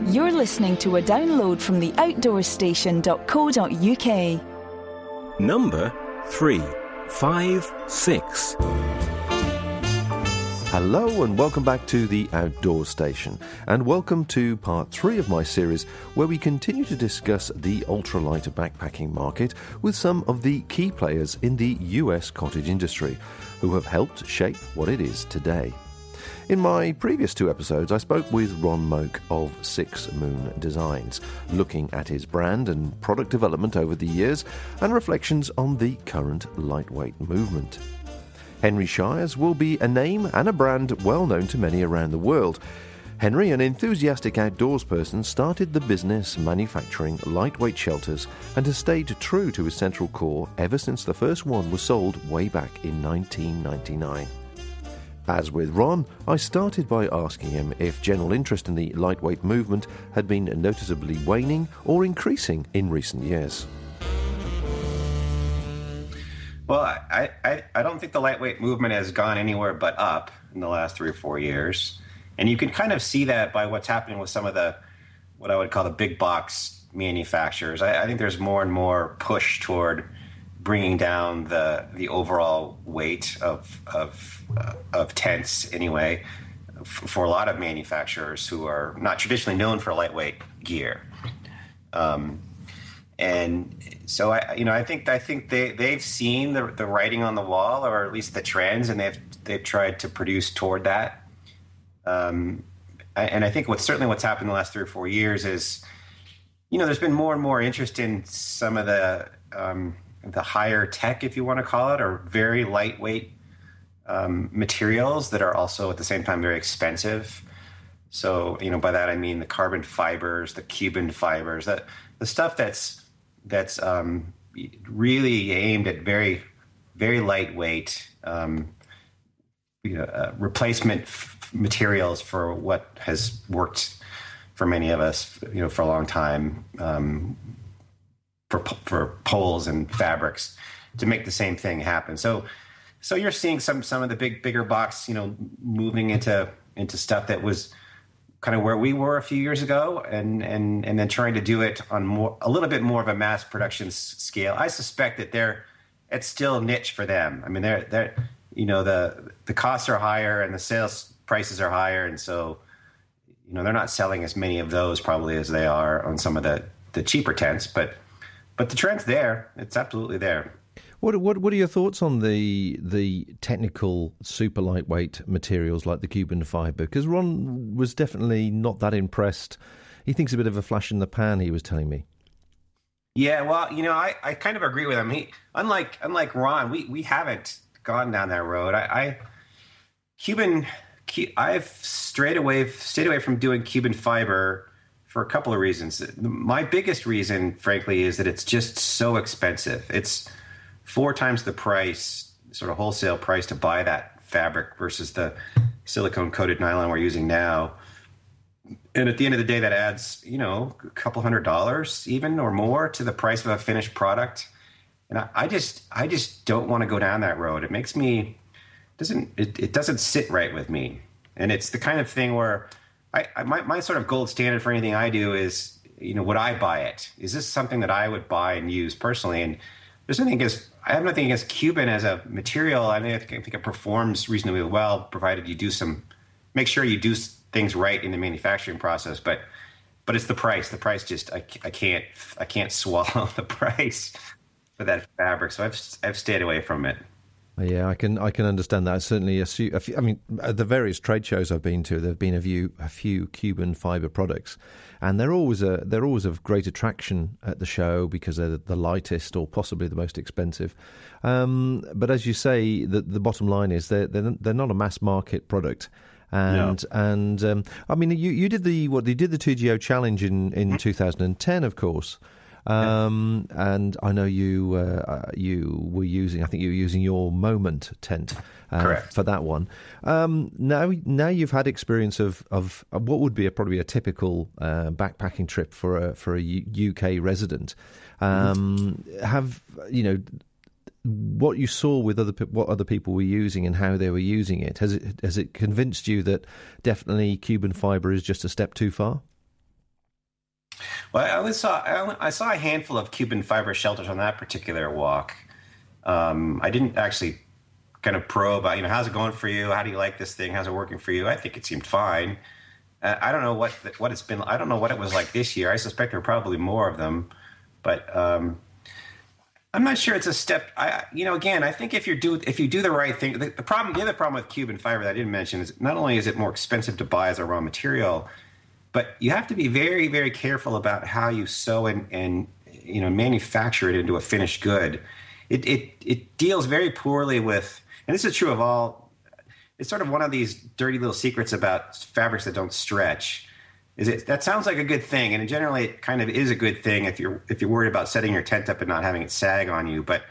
You're listening to a download from the outdoorstation.co.uk. Number 356. Hello and welcome back to the Outdoor Station, and welcome to part 3 of my series where we continue to discuss the ultralight backpacking market with some of the key players in the US cottage industry who have helped shape what it is today. In my previous 2 episodes, I spoke with Ron Moak of Six Moon Designs, looking at his brand and product development over the years and reflections on the current lightweight movement. Henry Shires will be a name and a brand well known to many around the world. Henry, an enthusiastic outdoors person, started the business manufacturing lightweight shelters and has stayed true to his central core ever since the first one was sold way back in 1999. As with Ron, I started by asking him if general interest in the lightweight movement had been noticeably waning or increasing in recent years. Well, I don't think the lightweight movement has gone anywhere but up in the last 3 or 4 years. And you can kind of see that by what's happening with some of the, what I would call the big box manufacturers. I think there's more and more push toward bringing down the overall weight of tents anyway, for a lot of manufacturers who are not traditionally known for lightweight gear. And so I think they've seen the writing on the wall, or at least the trends, and they've tried to produce toward that. And I think what's happened in the last 3 or 4 years is, there's been more and more interest in some of the higher tech, if you want to call it, or very lightweight materials that are also at the same time very expensive. So by that I mean the carbon fibers, the Cuben fibers, the stuff that's really aimed at very, very lightweight replacement materials for what has worked for many of us, for a long time, for poles and fabrics to make the same thing happen. So you're seeing some of the bigger box, moving into stuff that was kind of where we were a few years ago, and then trying to do it on a little bit more of a mass production scale. I suspect that it's still niche for them. I mean, they're the costs are higher and the sales prices are higher, and so they're not selling as many of those probably as they are on some of the cheaper tents. But the trend's there; it's absolutely there. What are your thoughts on the technical super lightweight materials like the Cuben Fibre? Because Ron was definitely not that impressed. He thinks a bit of a flash in the pan, he was telling me. Yeah, well, I kind of agree with him. Unlike Ron, we haven't gone down that road. I've stayed away from doing Cuben Fibre for a couple of reasons. My biggest reason, frankly, is that it's just so expensive. It's 4 times the price, sort of wholesale price, to buy that fabric versus the silicone coated nylon we're using now. And at the end of the day, that adds, a couple $100 even or more to the price of a finished product. And I just don't want to go down that road. It makes me, it doesn't sit right with me. And it's the kind of thing where my sort of gold standard for anything I do is, would I buy it? Is this something that I would buy and use personally? And I have nothing against Cuben as a material. I think it performs reasonably well, provided you make sure you do things right in the manufacturing process. But it's the price. The price just I can't swallow the price for that fabric. So I've stayed away from it. Yeah, I can understand that. Certainly, at the various trade shows I've been to, there have been a few Cuben Fibre products, and they're always of great attraction at the show because they're the lightest or possibly the most expensive. But as you say, the bottom line is they're not a mass market product. And no. You did the 2GO challenge in 2010, of course. And I know you were using your Moment tent for that one. Now you've had experience of what would be probably a typical backpacking trip for a UK resident. Have what you saw with what other people were using and how they were using it? Has it convinced you that definitely Cuben Fibre is just a step too far? Well, I saw a handful of Cuben fiber shelters on that particular walk. I didn't actually kind of probe, how's it going for you? How do you like this thing? How's it working for you? I think it seemed fine. I don't know what it's been. I don't know what it was like this year. I suspect there are probably more of them, but I'm not sure it's a step. Again, I think if you do the right thing, the other problem with Cuben fiber that I didn't mention is not only is it more expensive to buy as a raw material, but you have to be very, very careful about how you sew and manufacture it into a finished good. It deals very poorly with, and this is true of all. It's sort of one of these dirty little secrets about fabrics that don't stretch. That sounds like a good thing, and generally it kind of is a good thing if you're worried about setting your tent up and not having it sag on you. But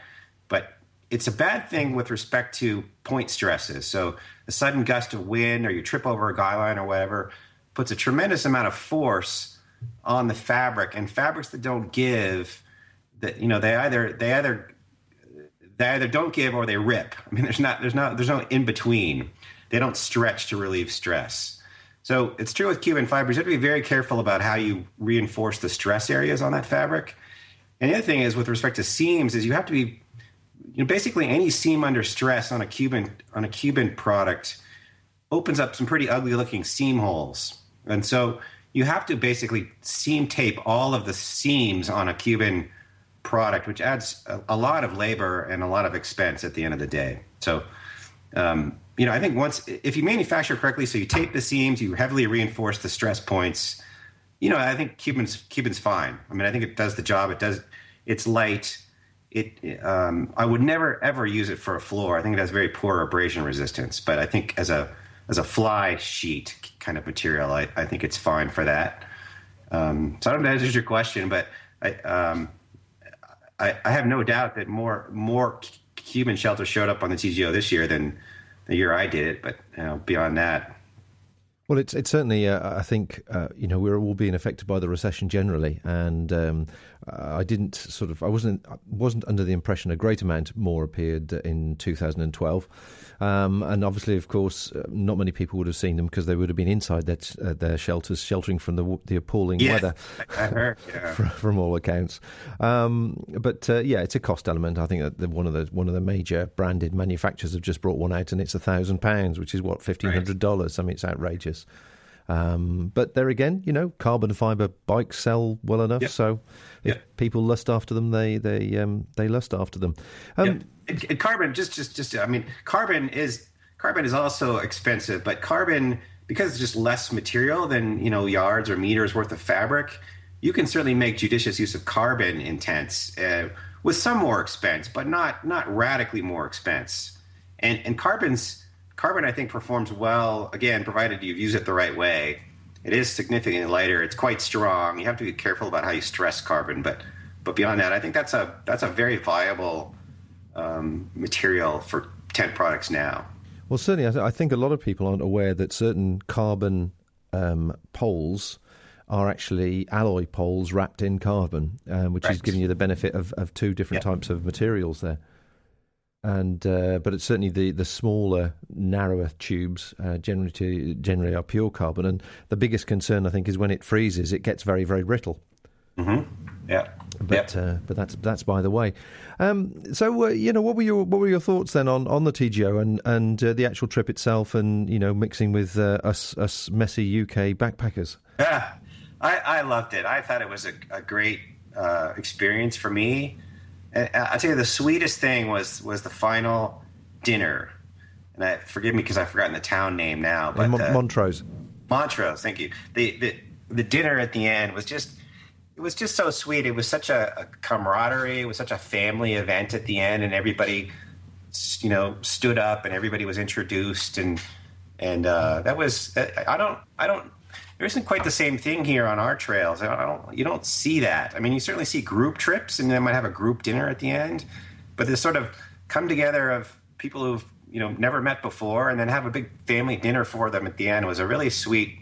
it's a bad thing with respect to point stresses. So a sudden gust of wind, or you trip over a guy line or whatever, puts a tremendous amount of force on the fabric. And fabrics that don't give, that they either don't give or they rip. I mean, there's no in between. They don't stretch to relieve stress. So it's true with Cuben fibers. You have to be very careful about how you reinforce the stress areas on that fabric. And the other thing is, with respect to seams, is you have to be, basically any seam under stress on a Cuben product opens up some pretty ugly looking seam holes. And so you have to basically seam tape all of the seams on a Cuben product, which adds a lot of labor and a lot of expense at the end of the day. So, I think if you manufacture correctly, so you tape the seams, you heavily reinforce the stress points, I think Cuben's fine. I mean, I think it does the job. It's light. I would never ever use it for a floor. I think it has very poor abrasion resistance, but I think as a fly sheet kind of material, I think it's fine for that. So I don't know if that answers your question, but I have no doubt that more Cuben shelters showed up on the TGO this year than the year I did it. But beyond that, well, it's certainly. I think we're all being affected by the recession generally, and I wasn't under the impression a great amount more appeared in 2012, and obviously, of course, not many people would have seen them because they would have been inside their shelters, sheltering from the appalling weather. I heard, yeah. from all accounts. But it's a cost element. I think that one of the major branded manufacturers have just brought one out, and it's £1,000, which is what, $1,500. I mean, it's outrageous. But there again, carbon fiber bikes sell well enough. Yep. So if people lust after them, they lust after them. And carbon, carbon is also expensive, but carbon, because it's just less material than yards or meters worth of fabric, you can certainly make judicious use of carbon in tents with some more expense, but not radically more expense. And carbon, I think, performs well, again, provided you use it the right way. It is significantly lighter. It's quite strong. You have to be careful about how you stress carbon, but beyond that, I think that's a very viable material for tent products now. Well, certainly, I think a lot of people aren't aware that certain carbon poles are actually alloy poles wrapped in carbon, which is giving you the benefit of two different types of materials there. And but it's certainly the smaller, narrower tubes generally are pure carbon, and the biggest concern I think is when it freezes, it gets very, very brittle. Mm-hmm. Yeah. But that's by the way. So what were your thoughts then on the TGO and the actual trip itself, and mixing with us messy UK backpackers? Yeah, I loved it. I thought it was a great experience for me. And I'll tell you, the sweetest thing was the final dinner. And forgive me because I've forgotten the town name now. But Montrose. Montrose, thank you. The dinner at the end was just so sweet. It was such a camaraderie. It was such a family event at the end, and everybody, stood up and everybody was introduced, and that was I don't. There isn't quite the same thing here on our trails. You don't see that. I mean, you certainly see group trips, and they might have a group dinner at the end. But this sort of come together of people who've never met before, and then have a big family dinner for them at the end was a really sweet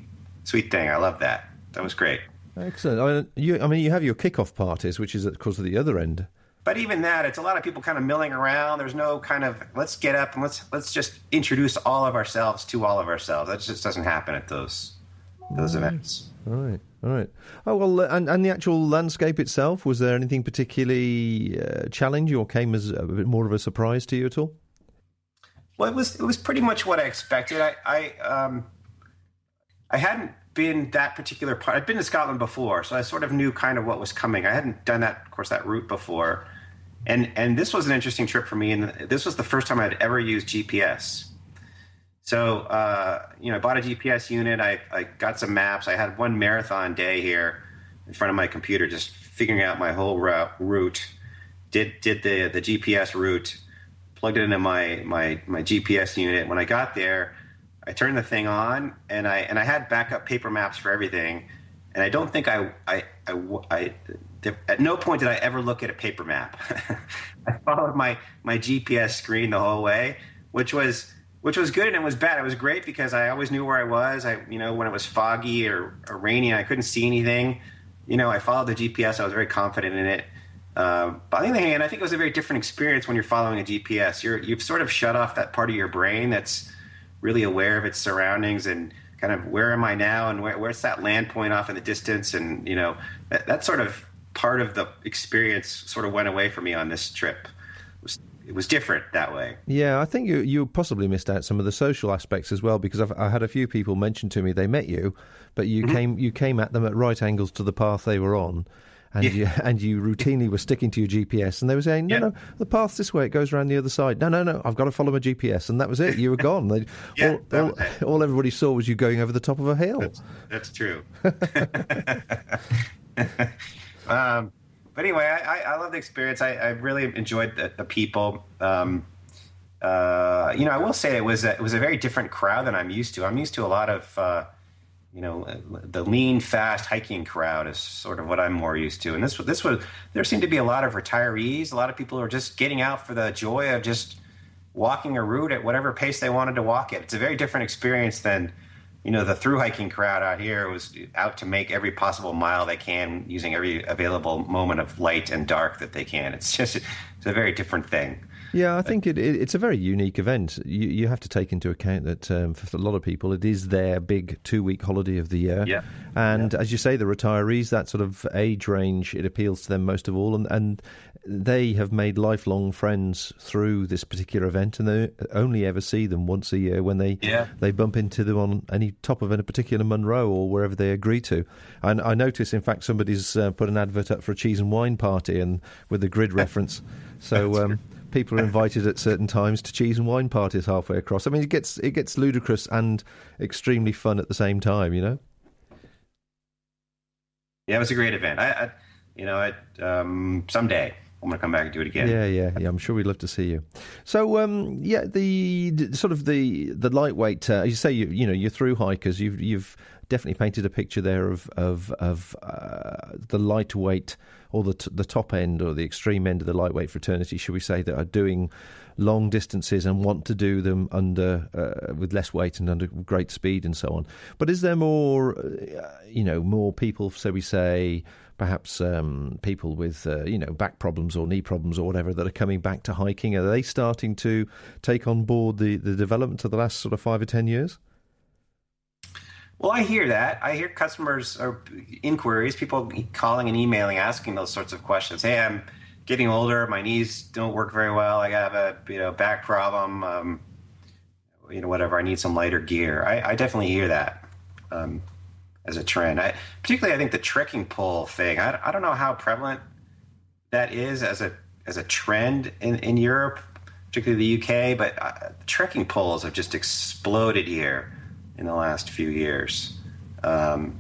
thing. I love that. That was great. Excellent. You have your kickoff parties, which is of course at the other end. But even that, it's a lot of people kind of milling around. There's no kind of let's get up and let's just introduce all of ourselves to all of ourselves. That just doesn't happen at those those events. All right. Oh, well, and the actual landscape itself, was there anything particularly challenging or came as a bit more of a surprise to you at all? Well, it was pretty much what I expected. I hadn't been that particular part. I'd been to Scotland before, so I sort of knew kind of what was coming. I hadn't done that, of course, that route before. And this was an interesting trip for me, and this was the first time I'd ever used GPS. So, I bought a GPS unit. I got some maps. I had one marathon day here in front of my computer, just figuring out my whole route. Did the GPS route, plugged it into my GPS unit. When I got there, I turned the thing on, and I had backup paper maps for everything. And I don't think at no point did I ever look at a paper map. I followed my GPS screen the whole way, which was good and it was bad. It was great because I always knew where I was. When it was foggy or rainy and I couldn't see anything, I followed the GPS. I was very confident in it. But on the other hand, I think it was a very different experience when you're following a GPS. You've sort of shut off that part of your brain that's really aware of its surroundings and kind of where am I now and where's that land point off in the distance. And, that sort of part of the experience sort of went away for me on this trip. It was different that way. Yeah, I think you possibly missed out some of the social aspects as well, because I had a few people mention to me they met you, but you came at them at right angles to the path they were on, and you routinely were sticking to your GPS, and they were saying, no, the path's this way, it goes around the other side. No, I've got to follow my GPS, and that was it. You were gone. All everybody saw was you going over the top of a hill. That's true. But anyway, I love the experience. I really enjoyed the people. I will say it was a very different crowd than I'm used to. I'm used to a lot of, the lean, fast hiking crowd is sort of what I'm more used to. And there seemed to be a lot of retirees. A lot of people who are just getting out for the joy of just walking a route at whatever pace they wanted to walk it. It's a very different experience than the thru hiking crowd out here was out to make every possible mile they can using every available moment of light and dark that they can. It's a very different thing. Yeah, I think it's a very unique event. You have to take into account that for a lot of people, it is their big 2-week holiday of the year. Yeah. And as you say, the retirees, that sort of age range, it appeals to them most of all. And they have made lifelong friends through this particular event, and they only ever see them once a year when they bump into them on any top of a particular Munro or wherever they agree to. And I notice, in fact, somebody's put an advert up for a cheese and wine party, and with the grid reference. So people are invited at certain times to cheese and wine parties halfway across. I mean, it gets ludicrous and extremely fun at the same time, Yeah, it was a great event. Someday I'm going to come back and do it again. Yeah. I'm sure we'd love to see you. So, the sort of the lightweight. As you say, you're through hikers. You've definitely painted a picture there of the lightweight, or the top end or the extreme end of the lightweight fraternity, should we say, that are doing long distances and want to do them under with less weight and under great speed and so on. But is there more, more people, so we say, perhaps people with, back problems or knee problems or whatever that are coming back to hiking? Are they starting to take on board the development of the last sort of 5 or 10 years? Well, I hear that. I hear customers or inquiries, people calling and emailing, asking those sorts of questions. Hey, I'm getting older. My knees don't work very well. I have a back problem. Whatever. I need some lighter gear. I definitely hear that as a trend. Particularly, I think the trekking pole thing. I don't know how prevalent that is as a trend in Europe, particularly the UK. But trekking poles have just exploded here in the last few years, and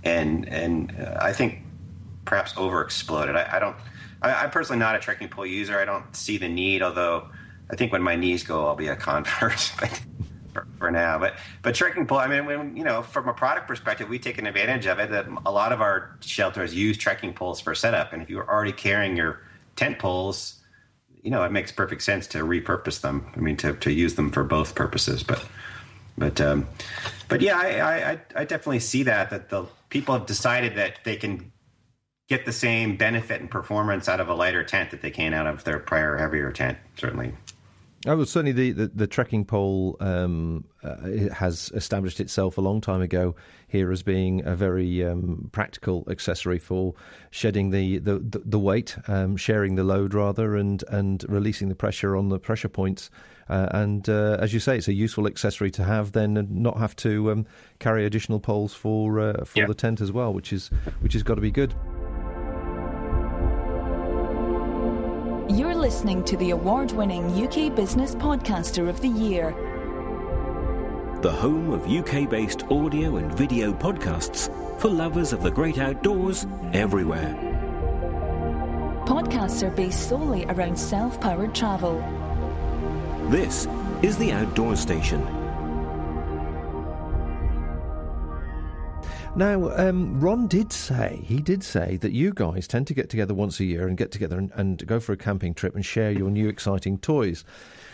I think perhaps over-exploded. I'm personally not a trekking pole user. I don't see the need, although I think when my knees go, I'll be a convert. But for now, but trekking pole. I mean, when from a product perspective, we've taken advantage of it. That a lot of our shelters use trekking poles for setup, and if you're already carrying your tent poles, it makes perfect sense to repurpose them. I mean, to use them for both purposes, But yeah, I definitely see that the people have decided that they can get the same benefit and performance out of a lighter tent that they can out of their prior heavier tent, certainly. Oh, well, certainly the trekking pole it has established itself a long time ago here as being a very practical accessory for shedding the weight, sharing the load rather, and releasing the pressure on the pressure points. And as you say, it's a useful accessory to have then, and not have to carry additional poles for the tent as well, which has got to be good. You're listening to the award-winning UK Business Podcaster of the Year. The home of UK-based audio and video podcasts for lovers of the great outdoors everywhere. Podcasts are based solely around self-powered travel. This is the Outdoor Station. Now, Ron did say that you guys tend to get together once a year and get together and go for a camping trip and share your new exciting toys.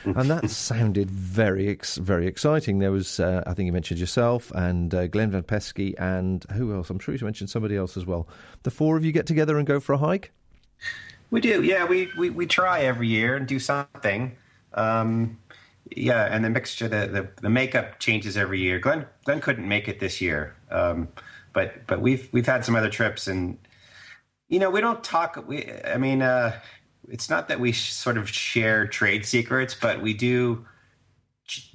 And that sounded very exciting. There was, I think you mentioned yourself and Glen and Peski and who else? I'm sure you mentioned somebody else as well. The four of you get together and go for a hike? We do, yeah. We try every year and do something. And the mixture, the makeup changes every year. Glen couldn't make it this year, but we've had some other trips, and we don't talk. It's not that we sort of share trade secrets, but we do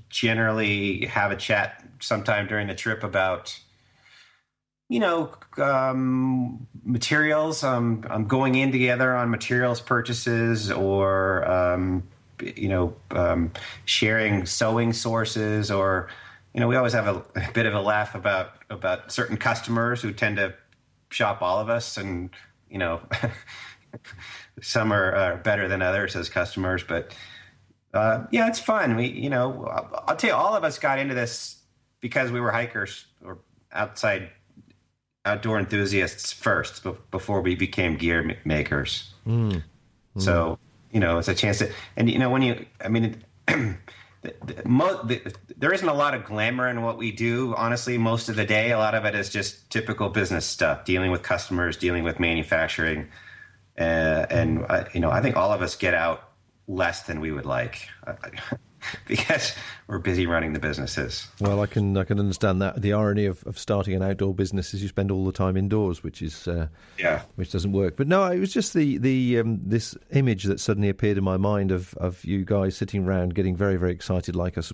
generally have a chat sometime during the trip about materials. Going in together on materials purchases, or sharing sewing sources, or we always have a bit of a laugh about certain customers who tend to shop all of us, and some are better than others as customers, but it's fun. I'll tell you, all of us got into this because we were hikers or outdoor enthusiasts first before we became gear makers. So it's a chance to, and there isn't a lot of glamour in what we do. Honestly, most of the day, a lot of it is just typical business stuff, dealing with customers, dealing with manufacturing. I think all of us get out less than we would like because we're busy running the businesses. Well, I can understand that. The irony of starting an outdoor business is you spend all the time indoors, which is which doesn't work. But no, it was just the this image that suddenly appeared in my mind of you guys sitting around getting very, very excited, like us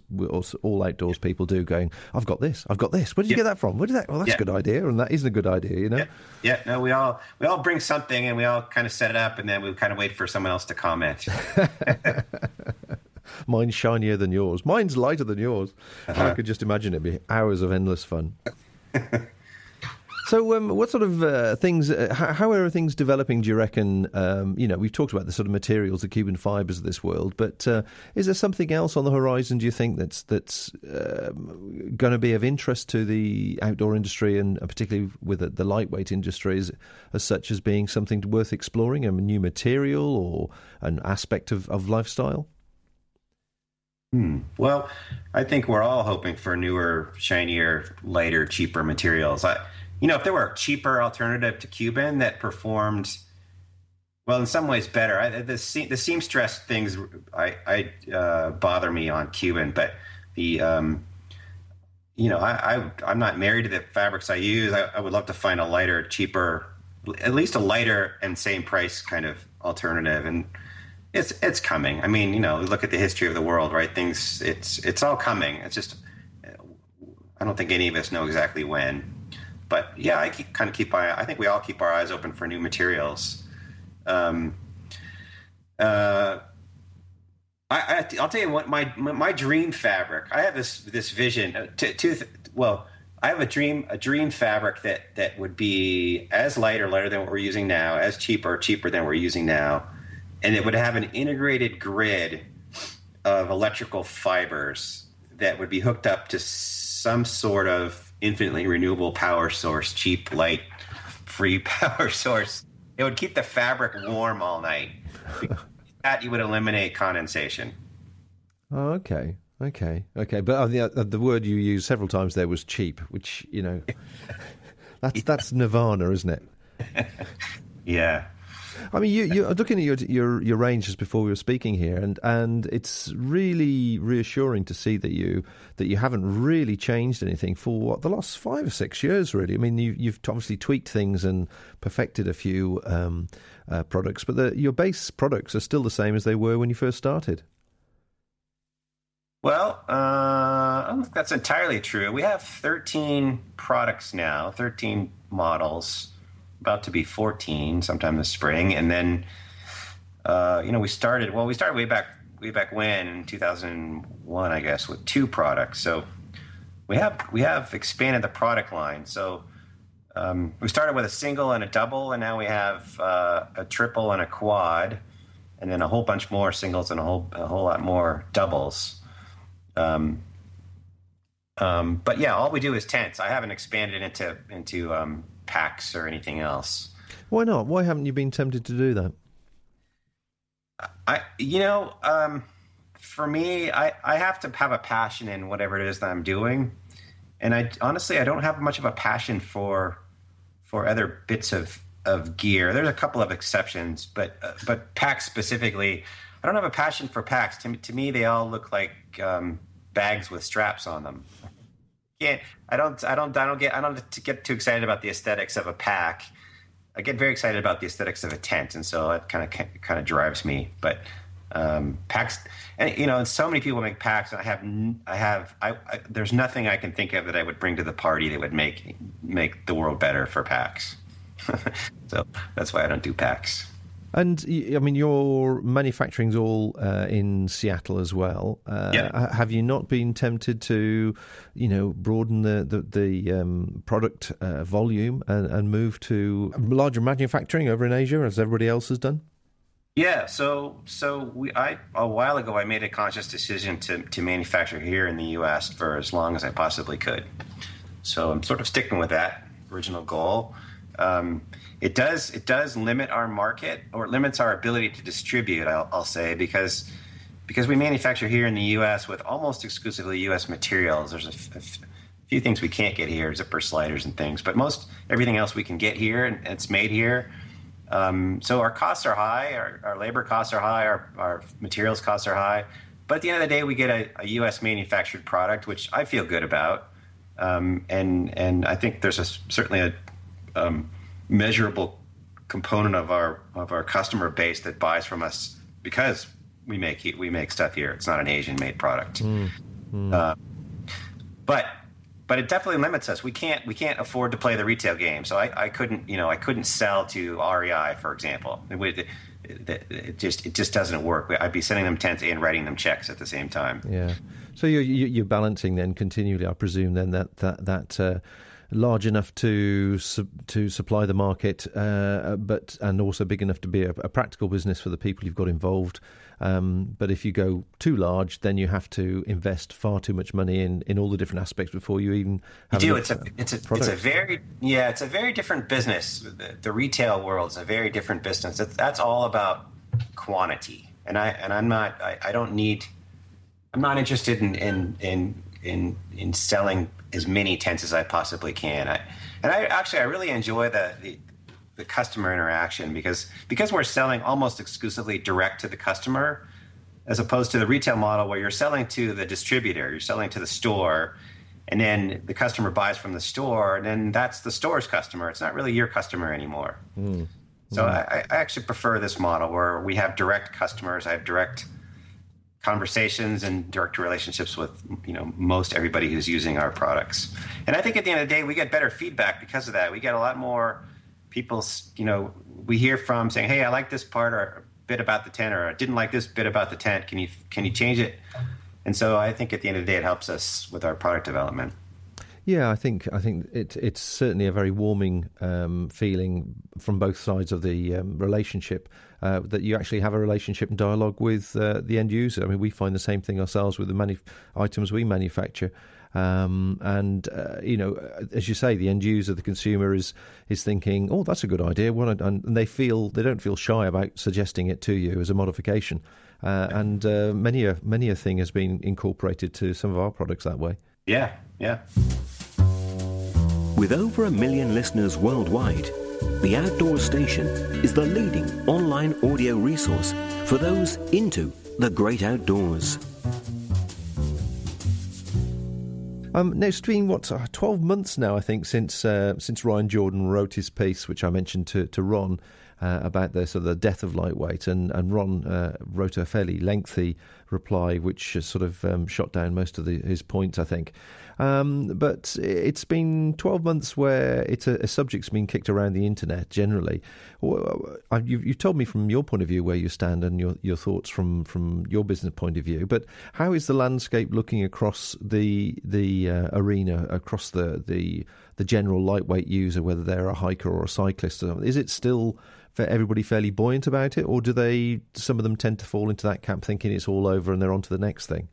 all outdoors people do, going, I've got this. Where did you get that from? Well, that's a good idea, and that isn't a good idea, Yeah, no, we all bring something, and we all kind of set it up, and then we kind of wait for someone else to comment. Mine's shinier than yours. Mine's lighter than yours. I could just imagine it'd be hours of endless fun. So what sort of things, how are things developing, do you reckon? We've talked about the sort of materials, the Cuben fibres of this world, but is there something else on the horizon, do you think, that's going to be of interest to the outdoor industry, and particularly with the lightweight industries as such, as being something worth exploring, a new material or an aspect of lifestyle? Well, I think we're all hoping for newer, shinier, lighter, cheaper materials. If there were a cheaper alternative to Cuben that performed, well, in some ways better. The seamstress things bother me on Cuben, but I'm not married to the fabrics I use. I would love to find a lighter, cheaper, at least a lighter and same price kind of alternative, and it's coming. Look at the history of the world, right? It's all coming. It's just, I don't think any of us know exactly when. But yeah, I think we all keep our eyes open for new materials. I'll tell you what, my dream fabric. I have this vision. I have a dream fabric that would be as lighter than what we're using now, as cheaper than what we're using now. And it would have an integrated grid of electrical fibers that would be hooked up to some sort of infinitely renewable power source, cheap, light, free power source. It would keep the fabric warm all night. That you would eliminate condensation. Oh, okay. But the word you used several times there was cheap, which, that's nirvana, isn't it? Yeah. I mean, you're looking at your range just before we were speaking here, and it's really reassuring to see that you haven't really changed anything for the last 5 or 6 years, really. I mean, you've obviously tweaked things and perfected a few products, but your base products are still the same as they were when you first started. Well, I don't think that's entirely true. We have 13 products now, 13 models, about to be 14 sometime this spring. And then, we started way back when, in 2001, I guess, with 2 products. So we have expanded the product line. So we started with a single and a double, and now we have a triple and a quad, and then a whole bunch more singles and a whole lot more doubles. But yeah, all we do is tents. I haven't expanded into packs or anything else. Why not? Why haven't you been tempted to do that? For me, I have to have a passion in whatever it is that I'm doing. And I don't have much of a passion for other bits of gear. There's a couple of exceptions, but packs specifically, I don't have a passion for packs. To me, they all look like bags with straps on them. I don't get too excited about the aesthetics of a pack. I get very excited about the aesthetics of a tent, and so that kind of drives me. But packs, and so many people make packs, and there's nothing I can think of that I would bring to the party that would make the world better for packs. So that's why I don't do packs. And I mean, your manufacturing's all in Seattle as well. Yeah. Have you not been tempted to, broaden the product volume and move to larger manufacturing over in Asia, as everybody else has done? Yeah. So a while ago I made a conscious decision to manufacture here in the U.S. for as long as I possibly could. So I'm sort of sticking with that original goal. It does limit our market, or it limits our ability to distribute, I'll say, because we manufacture here in the U.S. with almost exclusively U.S. materials. There's a few things we can't get here, zipper sliders and things, but everything else we can get here, and it's made here. So our costs are high, our labor costs are high, our materials costs are high. But at the end of the day, we get a U.S. manufactured product, which I feel good about. And I think there's certainly a measurable component of our customer base that buys from us because we make stuff here. It's not an Asian-made product. But it definitely limits us. We can't afford to play the retail game. So I couldn't sell to REI, for example. It just doesn't work. I'd be sending them tents and writing them checks at the same time. Yeah. So you're balancing then continually, I presume, then that large enough to supply the market, and also big enough to be a practical business for the people you've got involved. But if you go too large, then you have to invest far too much money in all the different aspects before you even have It's a very different business. The retail world is a very different business. That's all about quantity, and I'm not interested in selling as many tents as I possibly can. I really enjoy the customer interaction because we're selling almost exclusively direct to the customer, as opposed to the retail model where you're selling to the distributor, you're selling to the store, and then the customer buys from the store, and then that's the store's customer. It's not really your customer anymore. So I actually prefer this model where we have direct customers. I have direct conversations and direct relationships with most everybody who's using our products. And I think at the end of the day, we get better feedback because of that. We get a lot more people, we hear from saying, hey, I like this part or a bit about the tent, or I didn't like this bit about the tent. Can you change it? And so I think at the end of the day, it helps us with our product development. Yeah, I think it's certainly a very warming feeling from both sides of the relationship, that you actually have a relationship and dialogue with the end user. I mean, we find the same thing ourselves with the items we manufacture. And as you say, the end user, the consumer is thinking, oh, that's a good idea. And they don't feel shy about suggesting it to you as a modification. And many a thing has been incorporated to some of our products that way. Yeah. With over 1 million listeners worldwide, The Outdoor Station is the leading online audio resource for those into the great outdoors. Now, it's been, 12 months now, I think, since Ryan Jordan wrote his piece, which I mentioned to Ron, about the sort of the death of lightweight, and Ron wrote a fairly lengthy reply, which sort of shot down most of his points, I think. But it's been 12 months where it's a subject's been kicked around the internet generally. You've told me from your point of view where you stand and your thoughts from your business point of view. But how is the landscape looking across the arena, across the general lightweight user, whether they're a hiker or a cyclist? Is it still for everybody fairly buoyant about it, or do some of them tend to fall into that camp thinking it's all over and they're on to the next thing?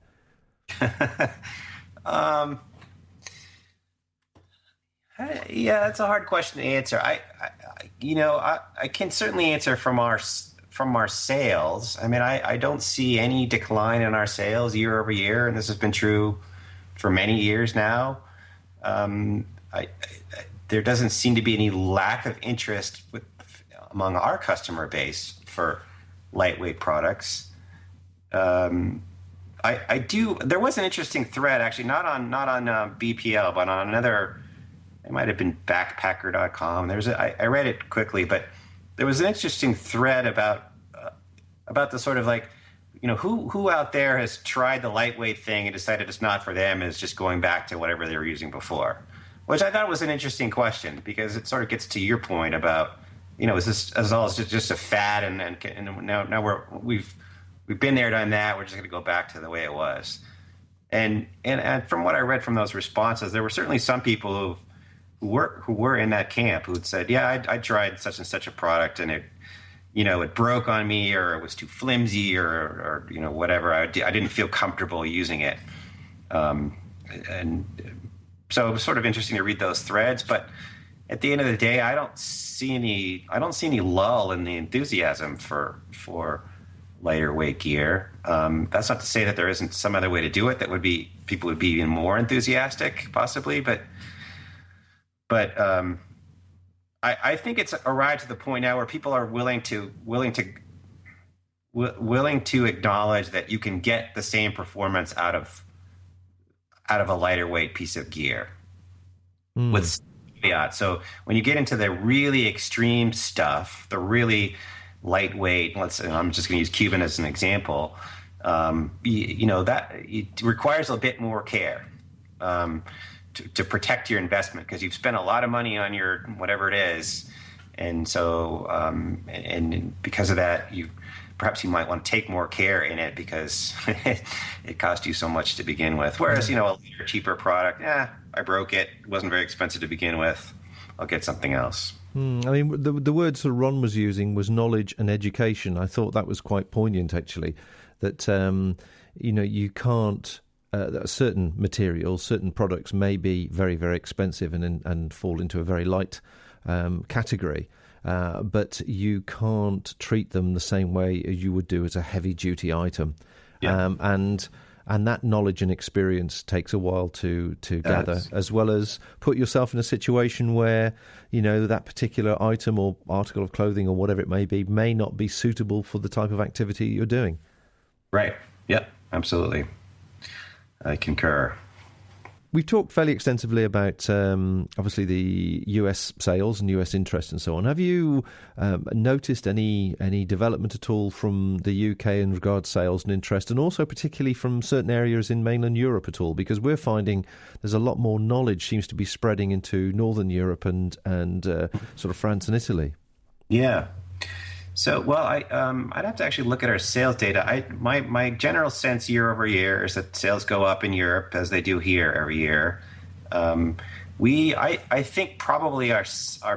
Yeah, that's a hard question to answer. I can certainly answer from our sales. I mean, I don't see any decline in our sales year over year, and this has been true for many years now. There doesn't seem to be any lack of interest among our customer base for lightweight products. I do. There was an interesting thread, actually, not on BPL, but on another. It might have been backpacker.com. I read it quickly, but there was an interesting thread about the sort of like, who out there has tried the lightweight thing and decided it's not for them and is just going back to whatever they were using before, which I thought was an interesting question, because it sort of gets to your point about, is this as all just a fad, and now we've been there, done that. We're just going to go back to the way it was. And from what I read from those responses, there were certainly some people who were in that camp who'd said, yeah, I tried such and such a product, and it broke on me, or it was too flimsy, or whatever. I didn't feel comfortable using it. And so it was sort of interesting to read those threads, but at the end of the day, I don't see any lull in the enthusiasm for lighter weight gear. That's not to say that there isn't some other way to do it that people would be even more enthusiastic, possibly, but I think it's arrived to the point now where people are willing to acknowledge that you can get the same performance out of a lighter weight piece of gear with caveat. So when you get into the really extreme stuff, the really lightweight, I'm just going to use Cuben as an example, that it requires a bit more care to protect your investment, because you've spent a lot of money on your whatever it is, and so and because of that, perhaps you might want to take more care in it because it cost you so much to begin with. Whereas a later, cheaper product, I broke it. It wasn't very expensive to begin with. I'll get something else. I mean, the words that Ron was using was knowledge and education. I thought that was quite poignant, actually, that, you can't, certain materials, certain products may be very, very expensive and fall into a very light category, but you can't treat them the same way as you would do as a heavy-duty item. Yeah. And that knowledge and experience takes a while to gather, as well as put yourself in a situation where, that particular item or article of clothing or whatever it may not be suitable for the type of activity you're doing. Right. Yep. Absolutely. I concur. We've talked fairly extensively about, obviously, the US sales and US interest and so on. Have you noticed any development at all from the UK in regards to sales and interest, and also particularly from certain areas in mainland Europe at all? Because we're finding there's a lot more knowledge seems to be spreading into Northern Europe and sort of France and Italy. Yeah. So, well, I'd have to actually look at our sales data. My general sense year over year is that sales go up in Europe as they do here every year. I think probably our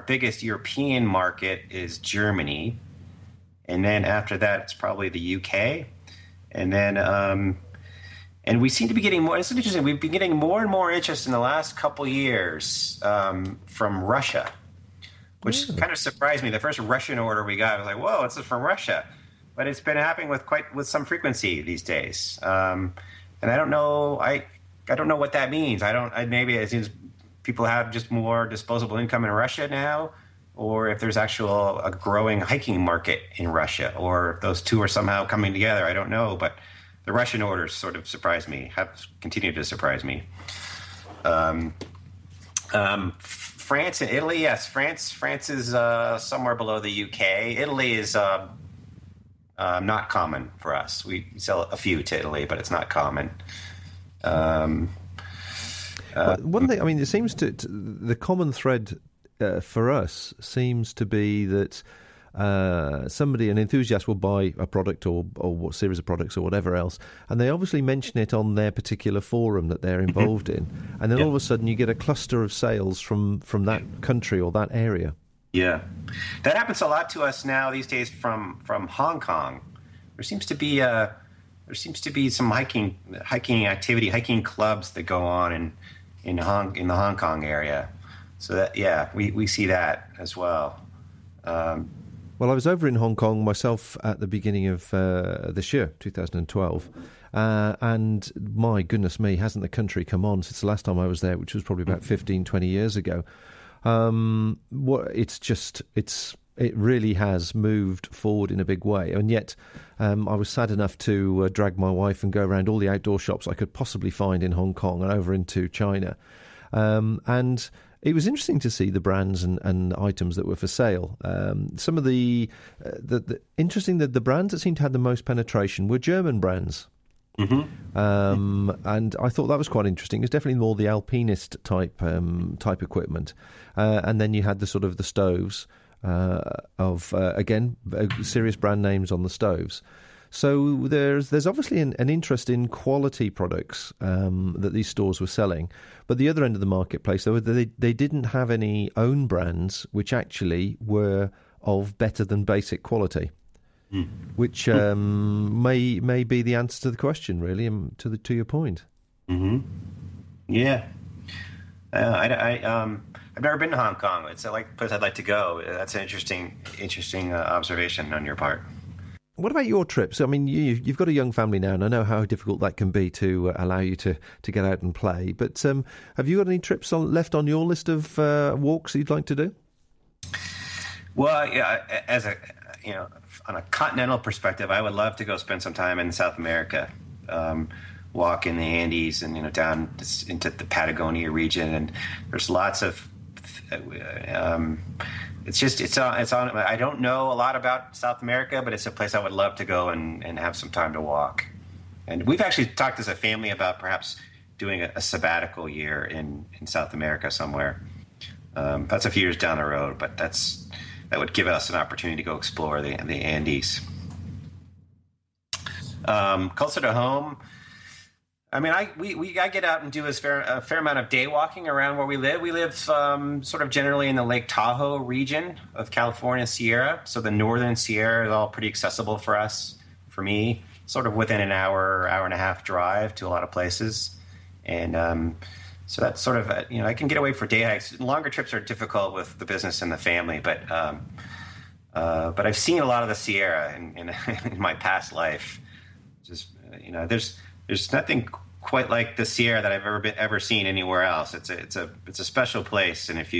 biggest European market is Germany, and then after that it's probably the UK, and then and we seem to be getting more. It's interesting. We've been getting more and more interest in the last couple years from Russia, which kind of surprised me. The first Russian order we got, I was like, "Whoa, it's from Russia," but it's been happening with some frequency these days. And I don't know. I don't know what that means. Maybe it seems people have just more disposable income in Russia now, or if there's a growing hiking market in Russia, or those two are somehow coming together. I don't know, but the Russian orders sort of surprised me, have continued to surprise me. France and Italy, yes. France is somewhere below the UK. Italy is not common for us. We sell a few to Italy, but it's not common. One thing, I mean, it seems to the common thread for us seems to be that an enthusiast will buy a product or what series of products or whatever else, and they obviously mention it on their particular forum that they're involved in, and then all of a sudden you get a cluster of sales from that country or that area. Yeah, that happens a lot to us now these days from Hong Kong. There seems to be some hiking activity, hiking clubs that go on in the Hong Kong area. So that we see that as well. Well, I was over in Hong Kong myself at the beginning of this year, 2012, and my goodness me, hasn't the country come on since the last time I was there, which was probably about 15, 20 years ago. It really has moved forward in a big way, and yet I was sad enough to drag my wife and go around all the outdoor shops I could possibly find in Hong Kong and over into China, and it was interesting to see the brands and items that were for sale. Some of the interesting that the brands that seemed to have the most penetration were German brands. Mm-hmm. And I thought that was quite interesting. It's definitely more the alpinist type equipment, and then you had the sort of the stoves of again serious brand names on the stoves. So there's obviously an interest in quality products that these stores were selling. But the other end of the marketplace, though, they didn't have any own brands which actually were of better than basic quality, which may be the answer to the question, really, to your point. Mm-hmm. Yeah. I've never been to Hong Kong. It's a place I'd like to go. That's an interesting observation on your part. What about your trips? I mean, you've got a young family now, and I know how difficult that can be to allow you to get out and play. But have you got any trips left on your list of walks you'd like to do? Well, yeah, on a continental perspective, I would love to go spend some time in South America, walk in the Andes and down into the Patagonia region. And there's lots of it's on. I don't know a lot about South America, but it's a place I would love to go and have some time to walk. And we've actually talked as a family about perhaps doing a sabbatical year in South America somewhere. That's a few years down the road, but that would give us an opportunity to go explore the Andes. Closer to home, I mean, I get out and do a fair amount of day walking around where we live. We live sort of generally in the Lake Tahoe region of California Sierra. So the northern Sierra is all pretty accessible for me, sort of within an hour and a half drive to a lot of places. And so that's sort of, I can get away for day hikes. Longer trips are difficult with the business and the family, but I've seen a lot of the Sierra in my past life. Just, there's nothing quite like the Sierra that I've ever seen anywhere else. It's a special place, and if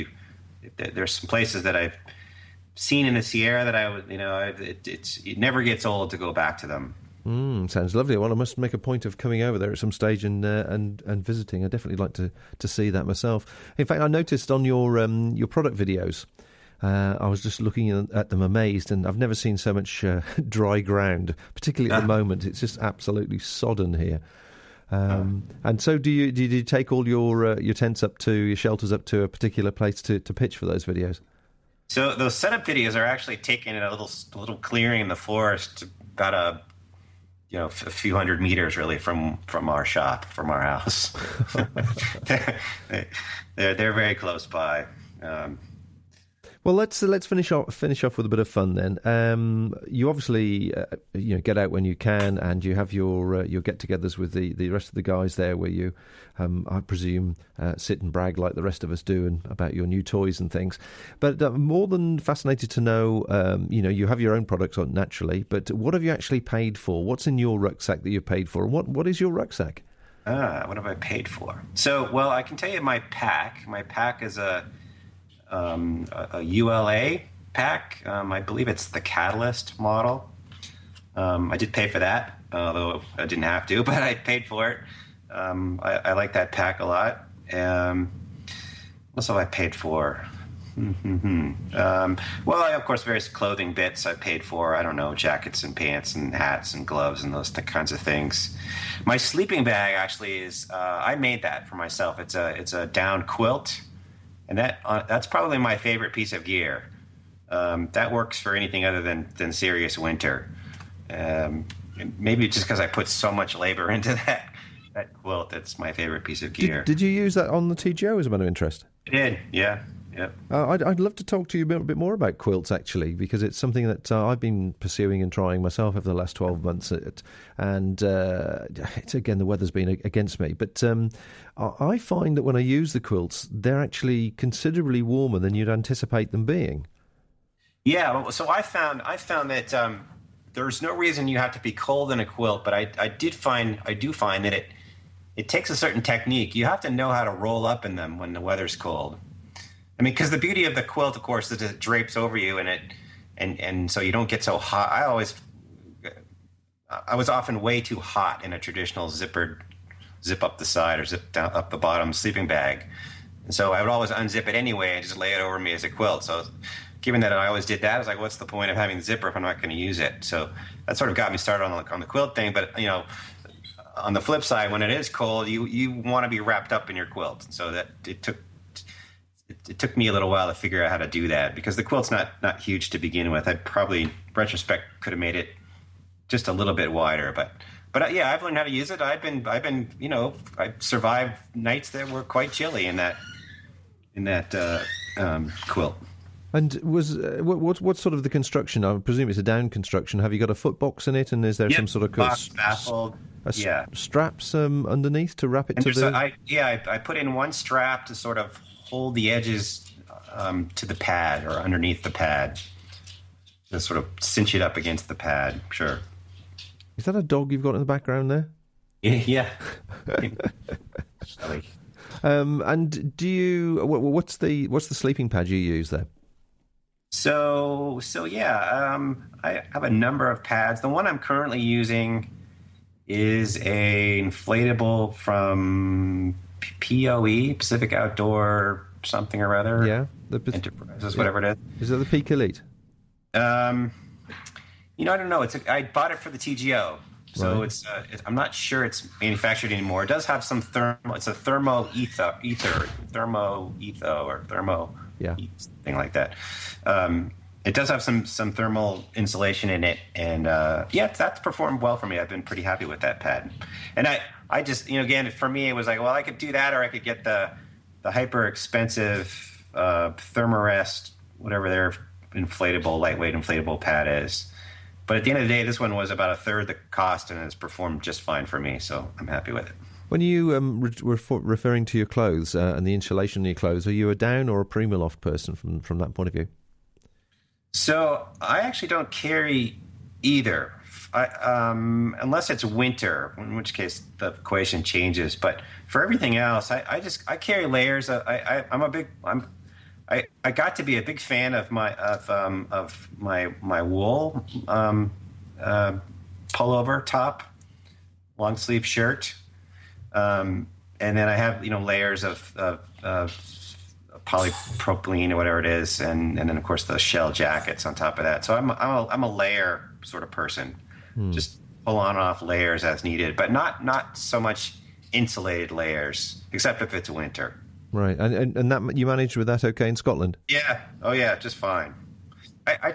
there's some places that I've seen in the Sierra that it never gets old to go back to them. Sounds lovely. Well, I must make a point of coming over there at some stage and visiting. I'd definitely like to see that myself. In fact, I noticed on your product videos, I was just looking at them amazed, and I've never seen so much dry ground, particularly at the moment. It's just absolutely sodden here. And so did you take all your tents up to, your shelters up to a particular place to pitch for those videos? So those setup videos are actually taken in a little clearing in the forest, about a few hundred meters really from our shop, from our house. They're very close by. Well, let's finish off with a bit of fun then. You obviously get out when you can, and you have your get-togethers with the rest of the guys there, where you, I presume, sit and brag like the rest of us do, and about your new toys and things. But more than fascinated to know, you have your own products on naturally, but what have you actually paid for? What's in your rucksack that you've paid for? What is your rucksack? What have I paid for? So, well, I can tell you my pack. My pack is a ULA pack. I believe it's the Catalyst model. I did pay for that, although I didn't have to, but I paid for it. I like that pack a lot. What have I paid for? Well, of course, various clothing bits I paid for. I don't know, jackets and pants and hats and gloves and those kinds of things. My sleeping bag actually is I made that for myself. It's a down quilt, and that's probably my favorite piece of gear. That works for anything other than serious winter. Maybe just because I put so much labor into that quilt. That's my favorite piece of gear. Did you use that on the TGO as a matter of interest? I did, yeah. Yep. I'd love to talk to you a bit more about quilts, actually, because it's something that I've been pursuing and trying myself over the last 12 months. And it's, again, the weather's been against me. But I find that when I use the quilts, they're actually considerably warmer than you'd anticipate them being. Yeah, so I found that there's no reason you have to be cold in a quilt, but I do find that it takes a certain technique. You have to know how to roll up in them when the weather's cold. I mean, because the beauty of the quilt, of course, is it drapes over you, and so you don't get so hot. I was often way too hot in a traditional zip up the side or zip down up the bottom sleeping bag, and so I would always unzip it anyway and just lay it over me as a quilt. So, given that I always did that, I was like, what's the point of having the zipper if I'm not going to use it? So that sort of got me started on the quilt thing. But on the flip side, when it is cold, you want to be wrapped up in your quilt. So that it took me a little while to figure out how to do that, because the quilt's not huge to begin with. I probably, retrospect, could have made it just a little bit wider, but yeah, I've learned how to use it. I've been I survived nights that were quite chilly in that quilt. And what's sort of the construction? I presume it's a down construction. Have you got a foot box in it, and is there some sort of box baffled? Straps underneath to wrap it to the? I put in one strap to sort of hold the edges to the pad or underneath the pad, to sort of cinch it up against the pad. Sure. Is that a dog you've got in the background there? Yeah. And do you? What's the sleeping pad you use there? So yeah. I have a number of pads. The one I'm currently using is a inflatable from POE, Pacific Outdoor something or other. Yeah, Enterprises, whatever it is. Is that the Peak Elite? I don't know. I bought it for the TGO, so right. I'm not sure it's manufactured anymore. It does have some thermo. It's a thermo thing like that. It does have some thermal insulation in it, and that's performed well for me. I've been pretty happy with that pad, and I just, again, for me, it was like, well, I could do that, or I could get the hyper expensive Thermarest, whatever their lightweight inflatable pad is. But at the end of the day, this one was about a third the cost, and it's performed just fine for me, so I'm happy with it. When you referring to your clothes and the insulation in your clothes, are you a down or a Primaloft person from that point of view? So I actually don't carry either. Unless it's winter, in which case the equation changes. But for everything else, I carry layers. I got to be a big fan of my wool pullover top, long sleeve shirt, and then I have layers of polypropylene or whatever it is, and then of course the shell jackets on top of that. So I'm a layer sort of person. Just pull on and off layers as needed, but not so much insulated layers, except if it's winter. Right, and that you managed with that okay in Scotland? Yeah, oh yeah, just fine. I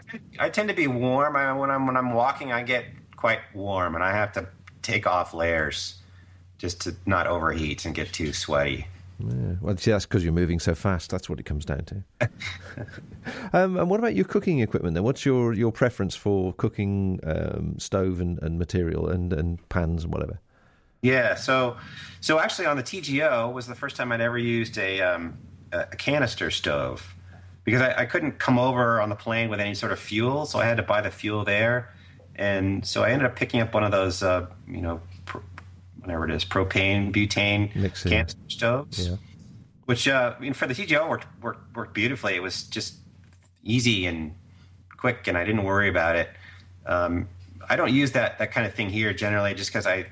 tend to be warm. When I'm walking, I get quite warm, and I have to take off layers just to not overheat and get too sweaty. Yeah. Well, see, that's because you're moving so fast. That's what it comes down to. And what about your cooking equipment then? What's your preference for cooking stove and material and pans and whatever? Yeah, so actually on the TGO was the first time I'd ever used a canister stove, because I couldn't come over on the plane with any sort of fuel, so I had to buy the fuel there. And so I ended up picking up one of those, whatever it is, propane, butane canister stoves. which for the TGO worked beautifully. It was just easy and quick, and I didn't worry about it. I don't use that kind of thing here generally, just because I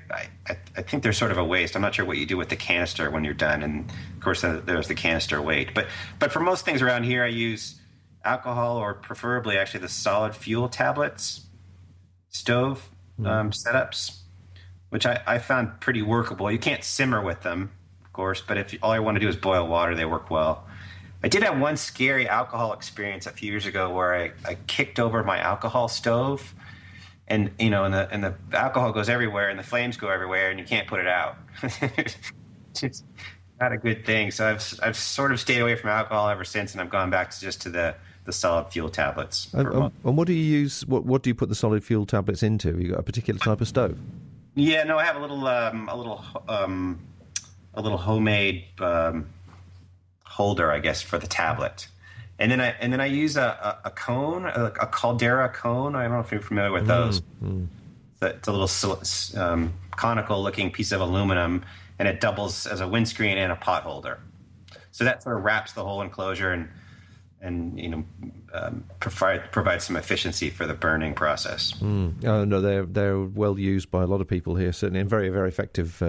think they're sort of a waste. I'm not sure what you do with the canister when you're done, and of course there's the canister weight. But for most things around here, I use alcohol, or preferably actually the solid fuel tablets, stove setups, which I found pretty workable. You can't simmer with them, of course, but if all I want to do is boil water, they work well. I did have one scary alcohol experience a few years ago where I kicked over my alcohol stove, and and the alcohol goes everywhere and the flames go everywhere and you can't put it out. It's not a good thing. So I've sort of stayed away from alcohol ever since, and I've gone back to the solid fuel tablets. And what do you use? What do you put the solid fuel tablets into? You got a particular type of stove? Yeah, no, I have a little homemade holder, I guess, for the tablet, and then I use a cone, a caldera cone. I don't know if you're familiar with those. It's a little conical looking piece of aluminum, and it doubles as a windscreen and a pot holder. So that sort of wraps the whole enclosure and provide some efficiency for the burning process. Oh no, they're well used by a lot of people here, certainly, and very, very effective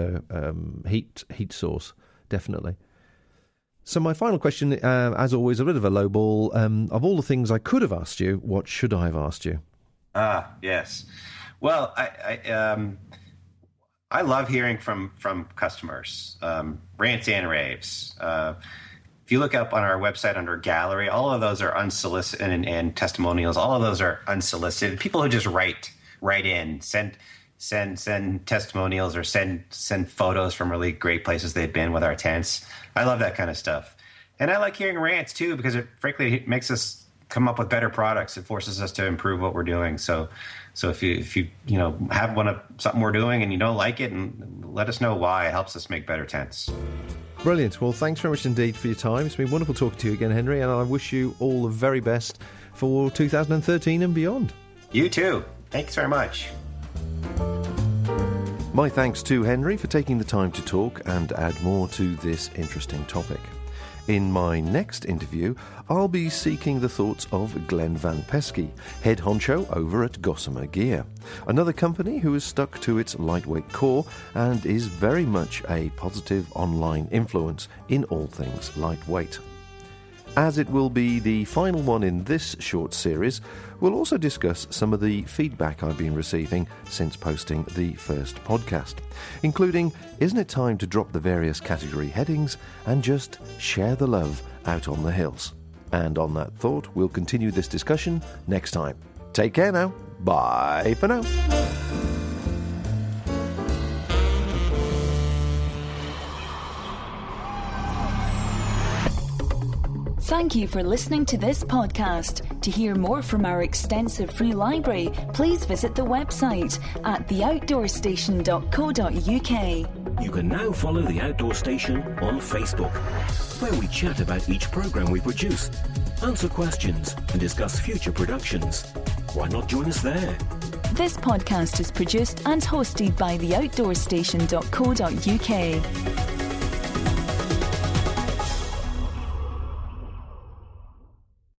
heat source, definitely. So my final question, as always, a bit of a low ball. Of all the things I could have asked you, what should I have asked you? Yes. Well, I love hearing from customers, rants and raves. If you look up on our website under gallery, all of those are unsolicited, and testimonials. All of those are unsolicited. People who just write in, send testimonials, or send photos from really great places they've been with our tents. I love that kind of stuff, and I like hearing rants too, because it makes us come up with better products. It forces us to improve what we're doing. So if you have something we're doing and you don't like it, and let us know why. It helps us make better tents. Brilliant. Well, thanks very much indeed for your time. It's been wonderful talking to you again, Henry, and I wish you all the very best for 2013 and beyond. You too. Thanks very much. My thanks to Henry for taking the time to talk and add more to this interesting topic. In my next interview, I'll be seeking the thoughts of Glen van Peski, head honcho over at Gossamer Gear, another company who has stuck to its lightweight core and is very much a positive online influence in all things lightweight. As it will be the final one in this short series, we'll also discuss some of the feedback I've been receiving since posting the first podcast, including, isn't it time to drop the various category headings and just share the love out on the hills? And on that thought, we'll continue this discussion next time. Take care now. Bye for now. Thank you for listening to this podcast. To hear more from our extensive free library, please visit the website at theoutdoorstation.co.uk. You can now follow The Outdoor Station on Facebook, where we chat about each program we produce, answer questions, and discuss future productions. Why not join us there? This podcast is produced and hosted by theoutdoorstation.co.uk.